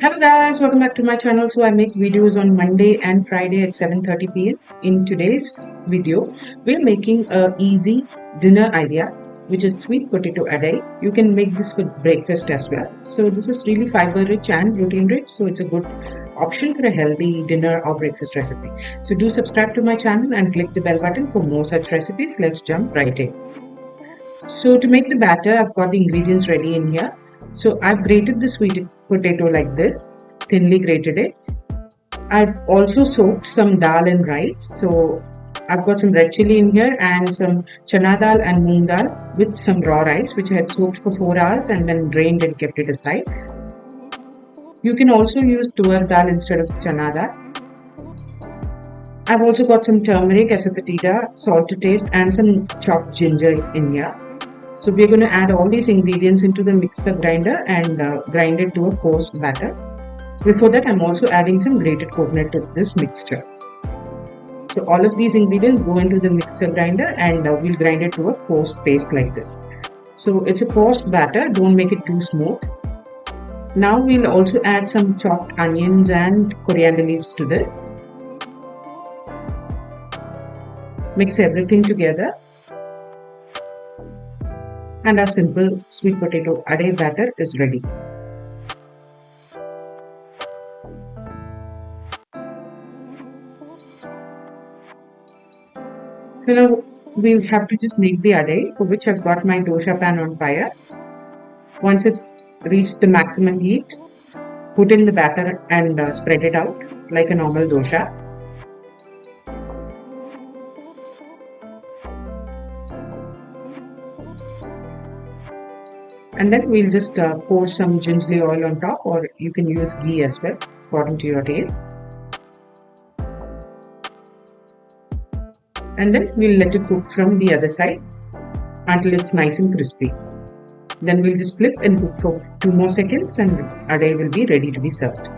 Hello guys, welcome back to my channel. So I make videos on Monday and Friday at 7:30 p.m. In today's video, we're making a easy dinner idea, which is sweet potato adai. You can make this for breakfast as well. So this is really fiber rich and protein rich, so it's a good option for a healthy dinner or breakfast recipe. So do subscribe to my channel and click the bell button for more such recipes. Let's jump right in. So to make the batter, I've got the ingredients ready in here. So I've grated the sweet potato like this, thinly grated it. I've also soaked some dal and rice. So I've got some red chilli in here and some chana dal and moong dal with some raw rice, which I had soaked for 4 hours and then drained and kept it aside. You can also use tuvar dal instead of chana dal. I've also got some turmeric, asafoetida, salt to taste, and some chopped ginger in here. So we're going to add all these ingredients into the mixer grinder and grind it to a coarse batter. Before that, I'm also adding some grated coconut to this mixture. So all of these ingredients go into the mixer grinder and we'll grind it to a coarse paste like this. So it's a coarse batter, don't make it too smooth. Now we'll also add some chopped onions and coriander leaves to this. Mix everything together. And our simple sweet potato adai batter is ready. So now we have to just make the adai, for which I've got my dosa pan on fire. Once it's reached the maximum heat, put in the batter and spread it out like a normal dosa. And then we'll just pour some Gingely oil on top, or you can use ghee as well, according to your taste. And then we'll let it cook from the other side until it's nice and crispy. Then we'll just flip and cook for 2 more seconds and adai will be ready to be served.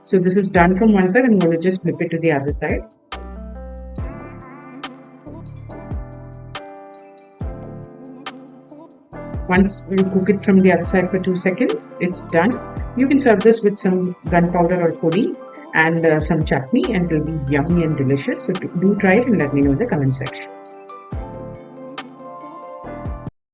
So this is done from one side. I'm going to just flip it to the other side. Once you cook it from the other side for 2 seconds, it's done. You can serve this with some gunpowder or podi and some chutney, and it will be yummy and delicious. So do try it and let me know in the comment section.